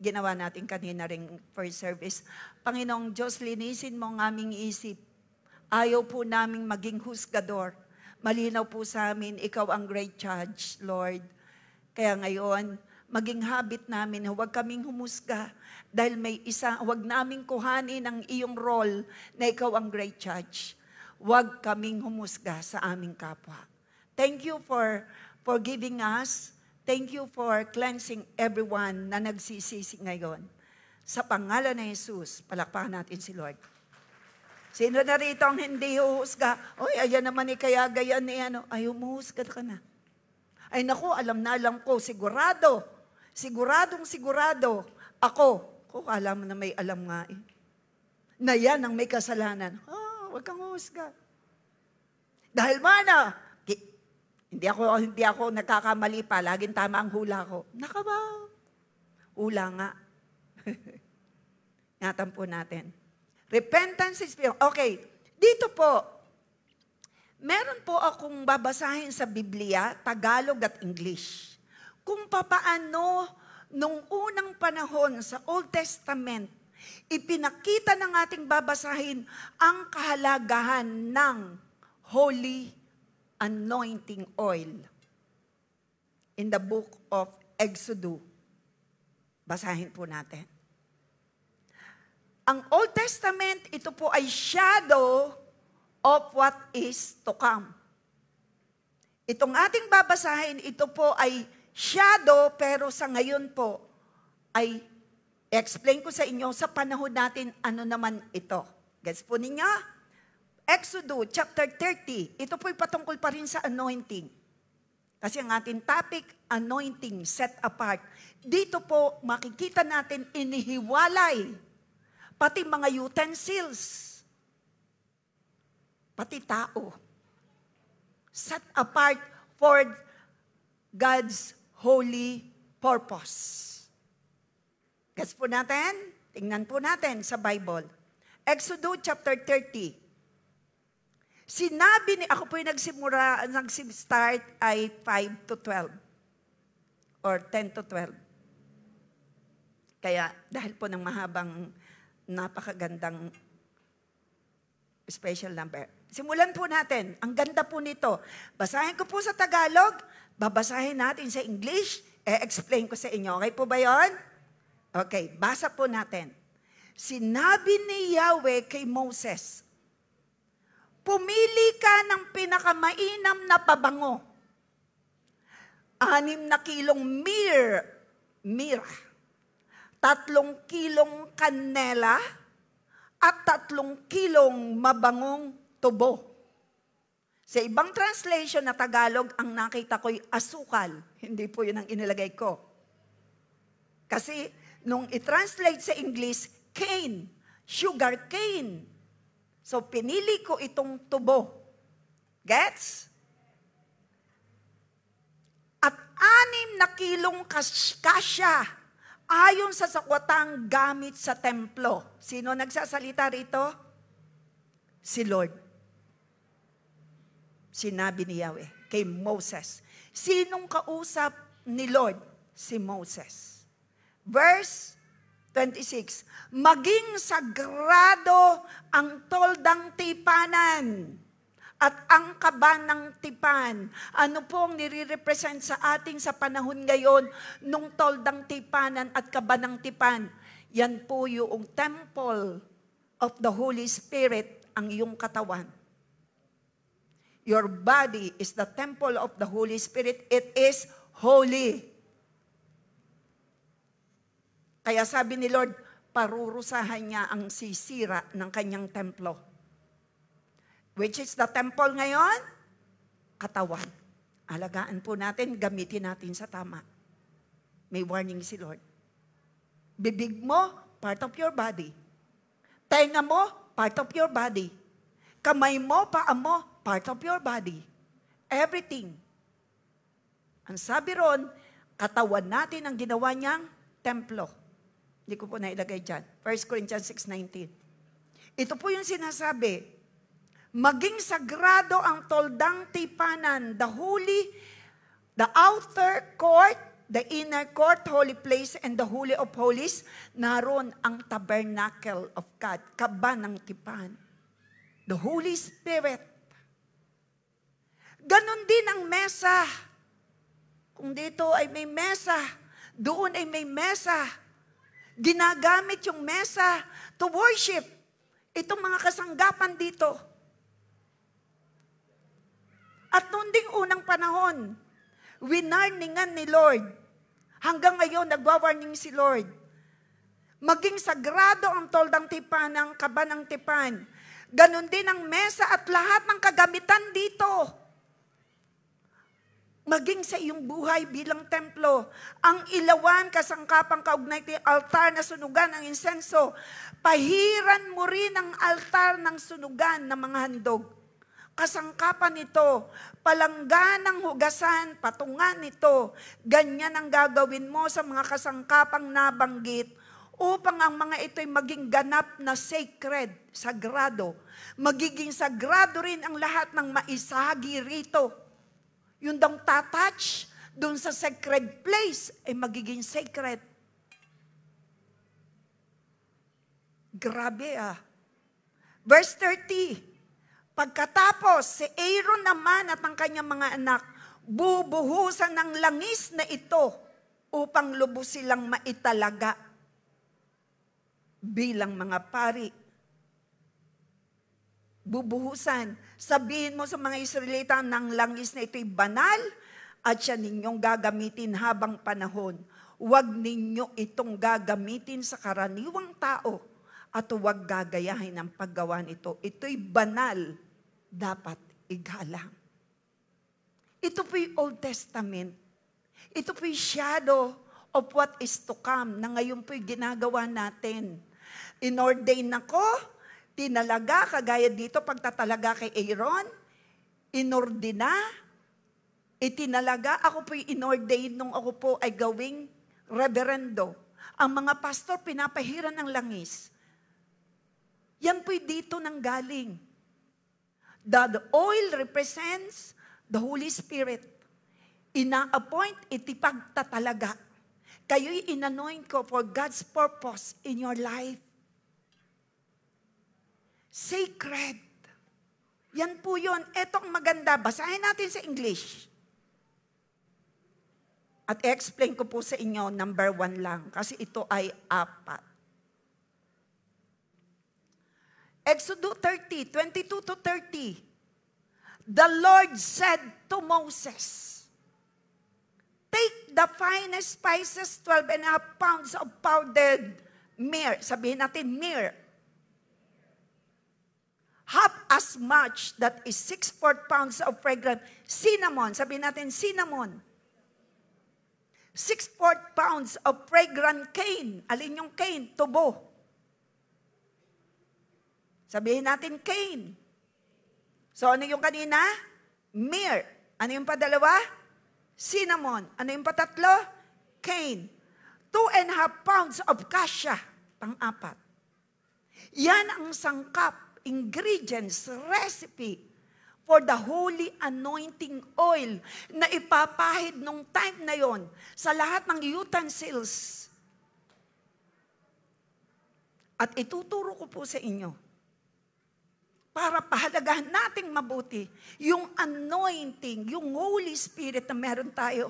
[SPEAKER 1] Ginawa natin kanina ring first service. Panginoong Diyos, linisin mo ang aming isip. Ayaw po naming maging husgador. Malinaw po sa amin, ikaw ang great judge, Lord. Kaya ngayon, maging habit namin na huwag kaming humusga dahil may isa, huwag naming kuhanin ang iyong role na ikaw ang great judge. Huwag kaming humusga sa aming kapwa. Thank you for forgiving us. Thank you for cleansing everyone na nagsisisi ngayon. Sa pangalan ng Jesus, palakpakan natin si Lord. Sino na rito ang hindi huhusga? Oy, ayan naman ni kaya gayan ni ano. Ay, humuhusga ka na. Ay naku, alam na alam ko, sigurado, siguradong sigurado, Kung alam mo na may alam nga eh, na yan ang may kasalanan, huwag kang husga. Dahil mana, hindi ako nagkakamali pa, laging tama ang hula ko. Nakabaw. Hula nga. Ingatan po natin. Repentance is fear. Okay, dito po, meron po akong babasahin sa Biblia, Tagalog at English. Kung papaano nung unang panahon sa Old Testament, ipinakita ng ating babasahin ang kahalagahan ng holy anointing oil. In the book of Exodus, basahin po natin. Ang Old Testament, ito po ay shadow of what is to come. Itong ating babasahin, ito po ay shadow, pero sa ngayon po ay explain ko sa inyo sa panahon natin ano naman ito. Gets po ninyo? Exodus chapter 30, ito po'y patungkol pa rin sa anointing. Kasi ang ating topic, anointing, set apart. Dito po makikita natin inihiwalay pati mga utensils, pati tao. Set apart for God's holy purpose. Gets po natin? Tingnan po natin sa Bible. Exodus chapter 30. Sinabi ni, ako po yung nag-start ay 5 to 12. Or 10 to 12. Kaya dahil po ng mahabang, napakagandang special number. Simulan po natin. Ang ganda po nito. Basahin ko po sa Tagalog, babasahin natin sa English, explain ko sa inyo. Okay po ba yun? Okay, basa po natin. Sinabi ni Yahweh kay Moses, pumili ka ng pinakamainam na pabango. 6 na kilong mira, 3 kilong kanela, at 3 kilong mabangong tubo. Sa ibang translation na Tagalog, ang nakita ko'y asukal. Hindi po yun ang inilagay ko. Kasi nung i-translate sa English, cane, sugar cane. So pinili ko itong tubo. Gets? At 6 na kilong kasya ayon sa sakwatang gamit sa templo. Sino nagsasalita rito? Si Lord. Sinabi ni Yahweh kay Moses. Sinong kausap ni Lord? Si Moses. Verse 26. Maging sagrado ang toldang tipanan at ang kaba ng tipan. Ano pong nire-represent sa ating sa panahon ngayon nung toldang tipanan at kaba ng tipan? Yan po yung temple of the Holy Spirit, ang iyong katawan. Your body is the temple of the Holy Spirit. It is holy. Kaya sabi ni Lord, parurusahan niya ang sisira ng kanyang templo. Which is the temple ngayon? Katawan. Alagaan po natin, gamitin natin sa tama. May warning si Lord. Bibig mo, part of your body. Tenga mo, part of your body. Kamay mo, paa mo, part of your body. Everything. Ang sabi ron, katawan natin ang ginawa niyang templo. Hindi ko po nailagay dyan. 1 Corinthians 6:19. Ito po yung sinasabi, maging sagrado ang toldang tipanan, the holy, the outer court, the inner court, holy place, and the holy of holies. Naroon ang tabernacle of God, kaba ng tipan. The Holy Spirit. Ganon din ang mesa. Kung dito ay may mesa, doon ay may mesa. Ginagamit yung mesa to worship. Itong mga kasanggapan dito. At noon ding unang panahon, winarningan ni Lord. Hanggang ngayon, nagwawarning si Lord. Maging sagrado ang toldang tipan, ang kaba ng tipan. Ganon din ang mesa at lahat ng kagamitan dito. maging sa iyong buhay bilang templo. Ang ilawan, kasangkapang kaugnay ng altar na sunugan ng insenso. Pahiran mo rin ang altar ng sunugan ng mga handog. Kasangkapan nito, palangganang hugasan, patungan nito. Ganyan ang gagawin mo sa mga kasangkapang nabanggit upang ang mga ito'y maging ganap na sacred, sagrado. Magiging sagrado rin ang lahat ng maisahagi rito. Yung daw tatouch dun sa sacred place ay magiging sacred. Grabe Verse 30. Pagkatapos, si Aaron naman at ang kanyang mga anak, bubuhusan ng langis na ito upang lubos silang maitalaga bilang mga pari. Bubuhusan. Sabihin mo sa mga Israelita ng langis na ito'y banal at siya ninyong gagamitin habang panahon. Huwag ninyo itong gagamitin sa karaniwang tao at huwag gagayahin ang paggawa nito. Ito'y banal, dapat igalang. Ito po'y Old Testament. Ito po'y shadow of what is to come na ngayon po'y ginagawa natin. Inordain ako, tinalaga, kagaya dito pagtatalaga kay Aaron, inordina, itinalaga, ako po'y inordain nung ako po ay gawing reverendo. Ang mga pastor pinapahiran ng langis. Yan po'y dito nang galing. The oil represents the Holy Spirit. Ina-appoint, itipagtatalaga. Kayo'y inanoint ko for God's purpose in your life. Sacred. Yan po yun. Etong maganda. Basahin natin sa English. At i-explain ko po sa inyo, number 1 lang. Kasi ito ay 4. Exodus 30, 22 to 30. The Lord said to Moses, take the finest spices, 12.5 pounds of powdered myrrh. Sabihin natin myrrh. Half as much, that is 6/4 pounds of fragrant cinnamon. Sabihin natin cinnamon. 6/4 pounds of fragrant cane. Alin yung cane? Tubo. Sabihin natin cane. So ano yung kanina? Myrrh. Ano yung padalawa? Cinnamon. Ano yung patatlo? Cane. 2.5 pounds of cassia. Pang-4. Yan ang sangkap, ingredients, recipe for the holy anointing oil na ipapahid nung time na yon sa lahat ng utensils. At ituturo ko po sa inyo para pahalagahan nating mabuti yung anointing, yung Holy Spirit na meron tayo.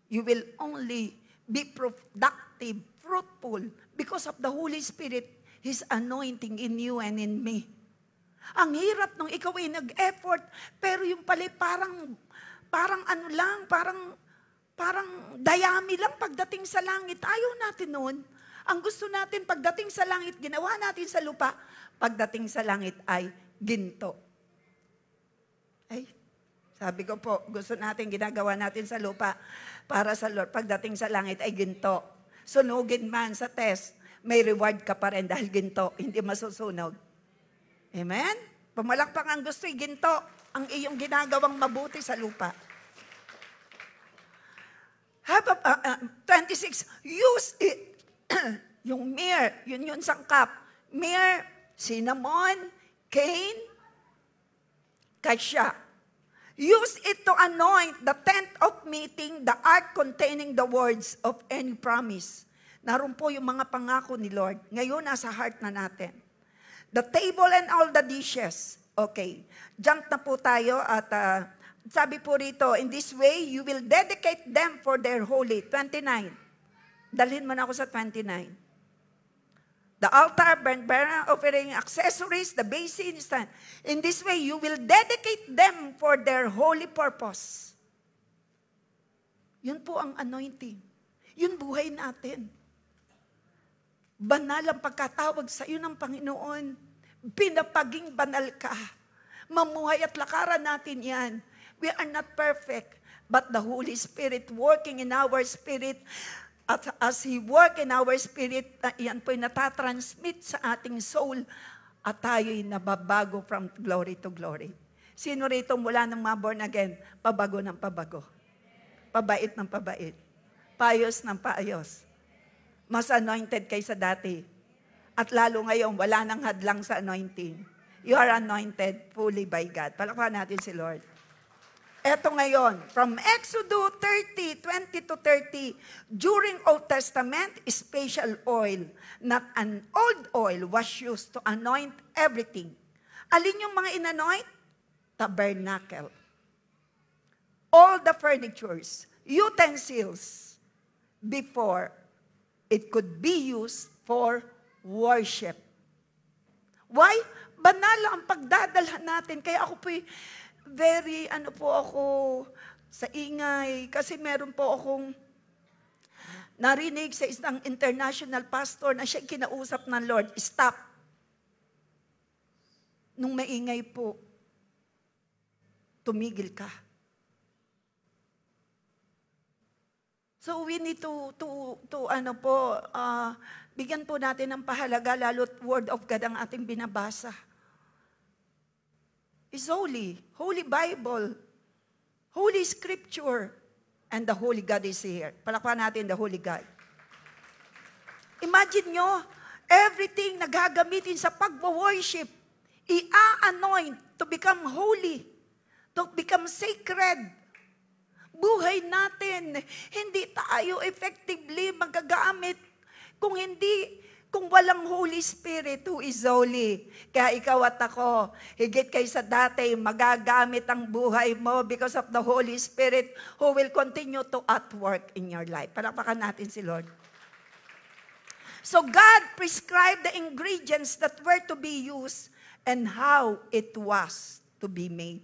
[SPEAKER 1] You will only be productive, fruitful because of the Holy Spirit, His anointing in you and in me. Ang hirap nung ikaw ay nag-effort, pero yung pala parang ano lang, parang dayami lang pagdating sa langit. Ayaw natin noon. Ang gusto natin pagdating sa langit, ginawa natin sa lupa, pagdating sa langit ay ginto. Ay, sabi ko po, gusto natin, ginagawa natin sa lupa para sa Lord. Pagdating sa langit ay ginto. Sunugin man sa test, may reward ka pa rin dahil ginto, hindi masusunog. Amen? Pumalakpak ang gusto'y ginto, ang iyong ginagawang mabuti sa lupa. 26, use it. Yung myrrh, yun sangkap. Myrrh, cinnamon, cane, cassia. Use it to anoint the tent of meeting, the ark containing the words of any promise. Naroon po yung mga pangako ni Lord. Ngayon, nasa heart na natin. The table and all the dishes. Okay. Jump na po tayo at sabi po rito, in this way, you will dedicate them for their holy. 29. Dalhin mo na ako sa 29. The altar, burnt offering, accessories, the basin, stand. In this way, you will dedicate them for their holy purpose. Yun po ang anointing. Yun buhay natin. Banal ang pagkatawag sa iyo ng Panginoon. Pinapaging banal ka. Mamuhay at lakaran natin yan. We are not perfect. but the Holy Spirit working in our spirit. At as He work in our spirit, yan po'y natatransmit sa ating soul at tayo'y nababago from glory to glory. Sino rito mula ng mga born again? Pabago ng pabago. Pabait ng pabait. Payos ng paayos. Mas anointed kaysa dati. At lalo ngayon, wala nang hadlang sa anointing. You are anointed fully by God. Palakpakan natin si Lord. Eto ngayon, from Exodus 30, 20 to 30, during Old Testament, special oil, not an old oil, was used to anoint everything. Alin yung mga inanoint? Tabernacle. All the furnitures, utensils, before it could be used for worship. Why? Banal ang pagdadalhan natin. Kaya ako po'y very, ako sa ingay. Kasi meron po akong narinig sa isang international pastor na siya kinausap ng Lord, stop. Nung maingay po, tumigil ka. So we need to bigyan po natin ng pahalaga, lalo't Word of God ang ating binabasa. It's holy. Holy Bible. Holy Scripture. And the Holy God is here. Palakpakan natin the Holy God. Imagine nyo, everything na gagamitin sa pag-worship, i-anoint to become holy, to become sacred. Buhay natin, hindi tayo effectively magagamit kung walang Holy Spirit who is holy. Kaya ikaw at ako, higit kaysa dati, magagamit ang buhay mo because of the Holy Spirit who will continue to at work in your life. Palakpakan natin si Lord. So God prescribed the ingredients that were to be used and how it was to be made.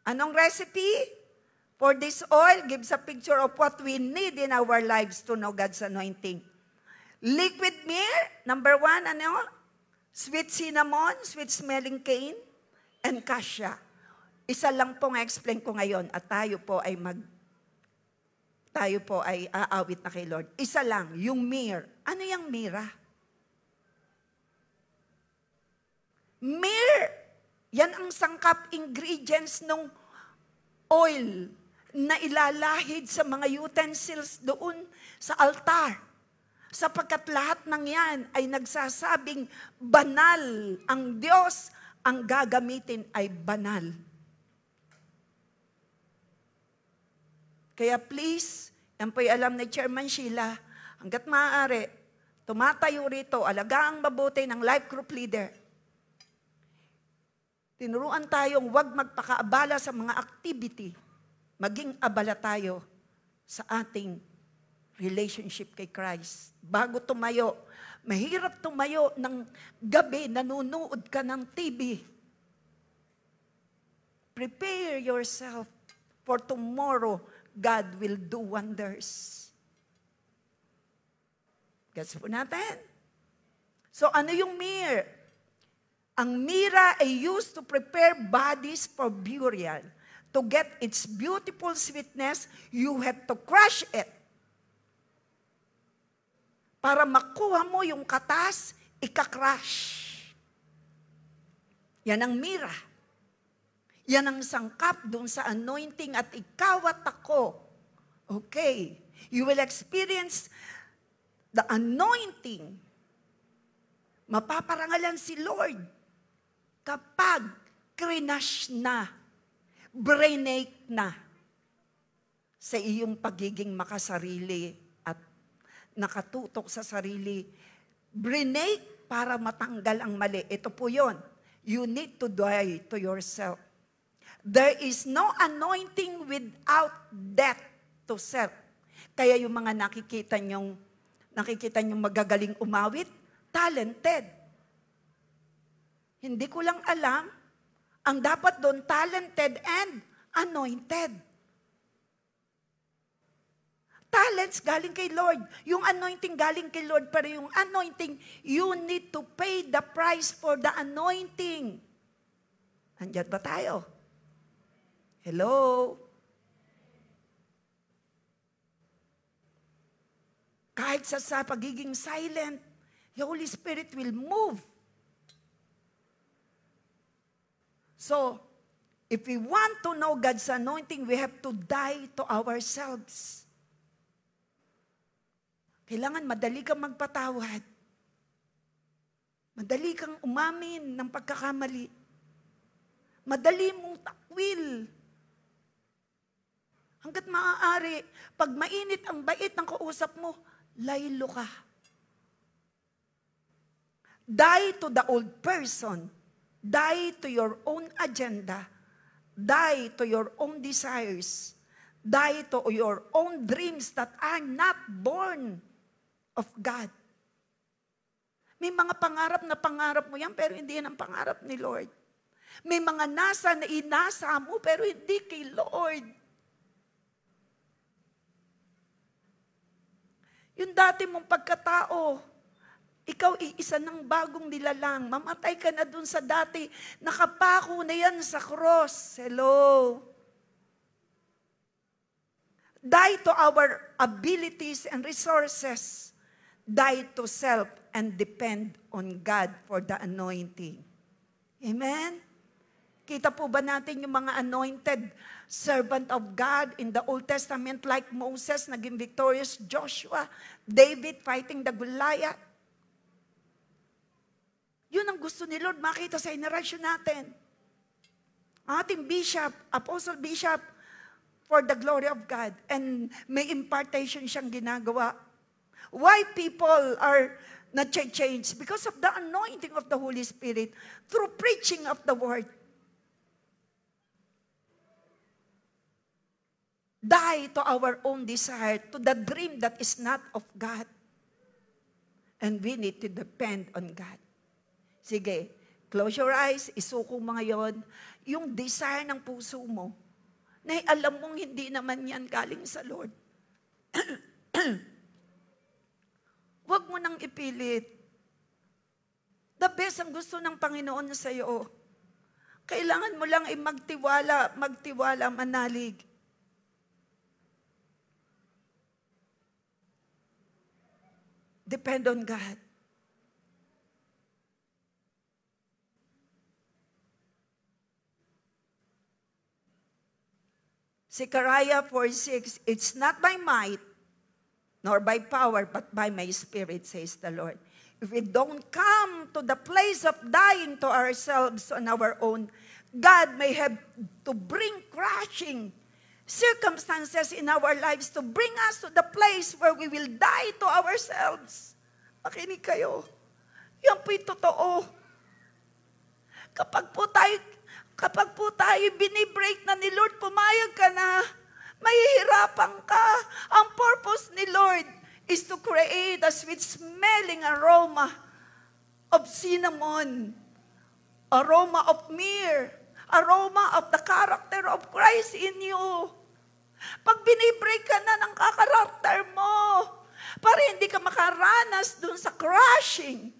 [SPEAKER 1] Anong recipe? For this oil gives a picture of what we need in our lives to know God's anointing. Liquid myrrh, number 1, sweet cinnamon, sweet smelling cane, and cassia. Isa lang pong explain ko ngayon at tayo po ay aawit na kay Lord. Isa lang, yung myrrh. Ano yung myrrh? Myrrh, yan ang sangkap ingredients ng oil na ilalahid sa mga utensils doon sa altar. Sapagkat lahat ng yan ay nagsasabing banal ang Diyos, ang gagamitin ay banal. Kaya please, yan po'y alam ni Chairman Sheila, hanggat maaari, tumatayo rito, alagaang mabuti ng life group leader. Tinuruan tayong huwag magpakaabala sa mga activity, maging abala tayo sa ating relationship kay Christ. Bago tumayo, mahirap tumayo ng gabi, nanonood ka ng TV. Prepare yourself for tomorrow, God will do wonders. Gets po natin? So ano yung myrrh? Ang myrrh ay used to prepare bodies for burial. To get its beautiful sweetness, you have to crush it. Para makuha mo yung katas, ika-crush. Yan ang myrrh. Yan ang sangkap doon sa anointing at ikaw at ako. Okay. You will experience the anointing. Mapaparangalan si Lord kapag krinash na, brainake na sa iyong pagiging makasarili at nakatutok sa sarili. Brainake para matanggal ang mali. Ito po yun. You need to die to yourself. There is no anointing without death to self. Kaya yung mga nakikita nyong magagaling umawit, talented. Hindi ko lang alam, ang dapat doon talented and anointed. Talents galing kay Lord. Yung anointing galing kay Lord, pero yung anointing, you need to pay the price for the anointing. Andiyan ba tayo? Hello? Kahit sa pagiging silent, the Holy Spirit will move. So, if we want to know God's anointing, we have to die to ourselves. Kailangan madali kang magpatawad. Madali kang umamin ng pagkakamali. Madali mong takwil. Hanggat maaari, pag mainit ang bait ng kausap mo, laylo ka. Die to the old person. Die to your own agenda. Die to your own desires. Die to your own dreams that are not born of God. May mga pangarap mo yan, pero hindi yan ang pangarap ni Lord. May mga nasa na inasa mo, pero hindi kay Lord. Yung dati mong pagkatao, ikaw iisa ng bagong nilalang. Mamatay ka na dun sa dati. Nakapako na yan sa cross. Hello. Die to our abilities and resources. Die to self and depend on God for the anointing. Amen? Kita po ba natin yung mga anointed servant of God in the Old Testament like Moses, naging victorious, Joshua, David fighting the Goliath? Yun ang gusto ni Lord makita sa generation natin. Ating bishop, apostle bishop, for the glory of God. And may impartation siyang ginagawa. Why people are not changed? Because of the anointing of the Holy Spirit through preaching of the word. Die to our own desire, to the dream that is not of God. And we need to depend on God. Sige, close your eyes, isuko mo ngayon yung desire ng puso mo na alam mong hindi naman yan galing sa Lord. Huwag mo nang ipilit. The best ang gusto ng Panginoon sa iyo. Kailangan mo lang ay magtiwala, manalig. Depend on God. Zechariah 4:6, it's not by might, nor by power, but by my Spirit, says the Lord. If we don't come to the place of dying to ourselves on our own, God may have to bring crashing circumstances in our lives to bring us to the place where we will die to ourselves. Makinig kayo. Yan po'y totoo. Kapag po tayo binibreak na ni Lord, pumayag ka na, mahihirapan ka. Ang purpose ni Lord is to create a sweet-smelling aroma of cinnamon, aroma of myrrh, aroma of the character of Christ in you. Pag binibreak ka na ng kakarakter mo, para hindi ka makaranas dun sa crushing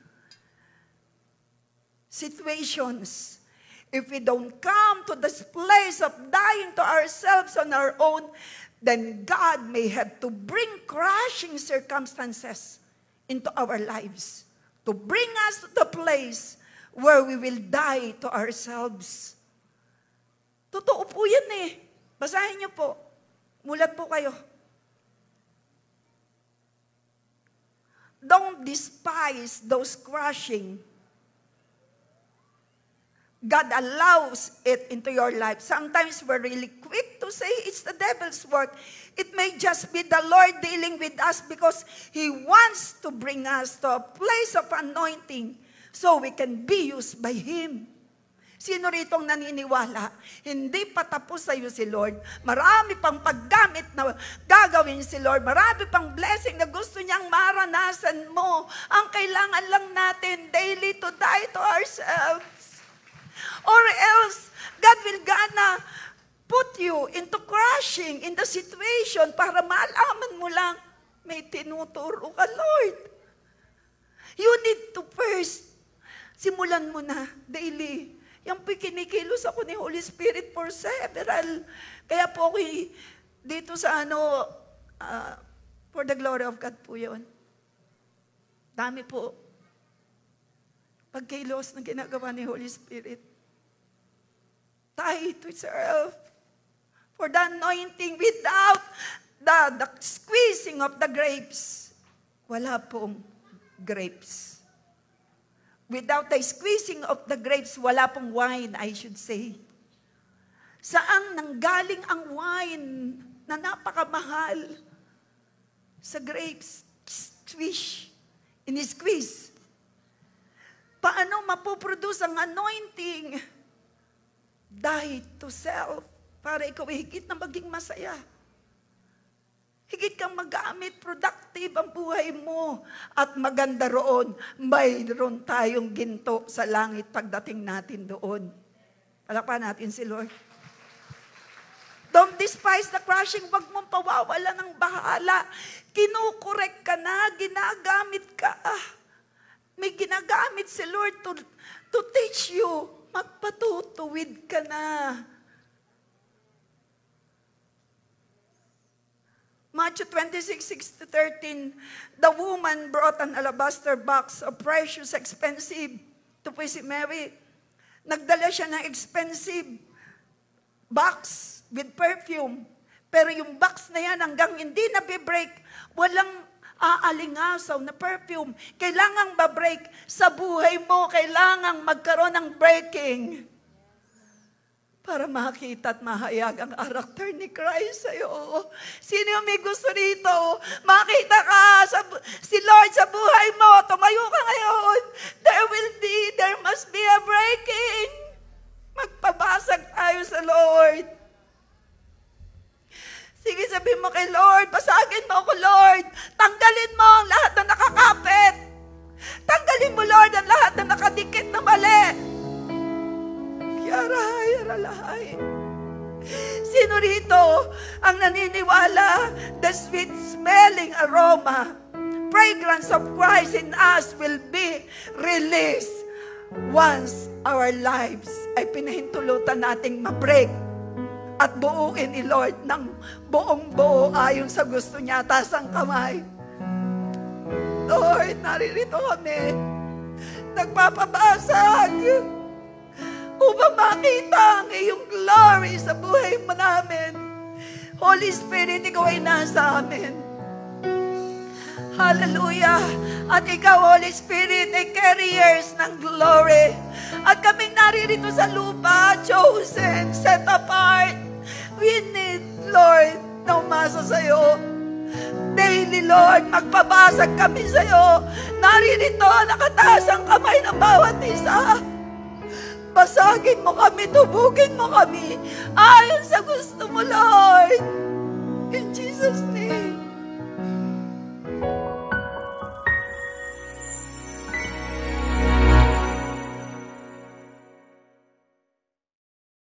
[SPEAKER 1] situations. If we don't come to this place of dying to ourselves on our own, then God may have to bring crushing circumstances into our lives to bring us to the place where we will die to ourselves. Totoo po yan eh. Basahin niyo po. Mulat po kayo. Don't despise those crushing. God allows it into your life. Sometimes we're really quick to say it's the devil's work. It may just be the Lord dealing with us because He wants to bring us to a place of anointing so we can be used by Him. Sino ritong naniniwala? Hindi pa tapos sa iyo si Lord. Marami pang paggamit na gagawin si Lord. Marami pang blessing na gusto niyang maranasan mo. Ang kailangan lang natin daily to die to ourselves. Or else, God will gonna put you into crushing in the situation para malaman mo lang, may tinuturo ka, Lord. You need to first, simulan mo na daily. Yan po'y kinikilos ako ni Holy Spirit for several. Kaya po ako dito sa For the glory of God po yun. Dami po. Pagkilos na ginagawa ni Holy Spirit. Die to self. For the anointing without the squeezing of the grapes. Wala pong grapes. Without the squeezing of the grapes, wala pong wine, I should say. Saan nanggaling ang wine na napakamahal? Sa grapes. Swish. In-squeeze. Paano mapoproduce ang anointing? Die to self. Para ikaw higit na maging masaya. Higit kang magamit, productive ang buhay mo. At maganda roon, mayroon tayong ginto sa langit pagdating natin doon. Palakpakan natin si Lord. Don't despise the crushing. Huwag mong pawawala ng bahala. Kinukorek ka na, ginagamit ka. May ginagamit si Lord to teach you. Magpatutuwid ka na. Matthew 26:6-13, the woman brought an alabaster box of precious, expensive to si Mary. Nagdala siya ng expensive box with perfume. Pero yung box na yan hanggang hindi na-break, walang aalingasaw na perfume. Kailangang ba-break sa buhay mo, kailangang magkaroon ng breaking. Para makita at mahayag ang karakter ni Christ sa'yo. Sino yung may gusto rito? Makita ka si Lord sa buhay mo. Tumayo ka ngayon. There must be a breaking. Magpabasag tayo sa Lord. Sige, sabihin mo kay Lord, basagin mo ako, Lord. Tanggalin mo ang lahat na nakakapit. Tanggalin mo, Lord, ang lahat na nakadikit na mali. Yarahay. Sino rito ang naniniwala the sweet smelling aroma, fragrance of Christ in us will be released once our lives ay pinahintulutan nating ma-break at buuin ni Lord ng buong buo ayon sa gusto niya. Taas ang kamay. Lord, naririto kami. Nagpapabasag upang makita ang iyong glory sa buhay mo namin. Holy Spirit, ikaw ay nasa amin. Hallelujah. At ikaw, Holy Spirit, ay carriers ng glory. At kaming naririto sa lupa, chosen, set apart. We need, Lord, na umasa sa'yo. Daily, Lord, magpabasag kami sa'yo. Naririto, nakataas ang kamay ng bawat isa. Basagin mo kami, tubugin mo kami ayon sa gusto mo, Lord. In Jesus' name.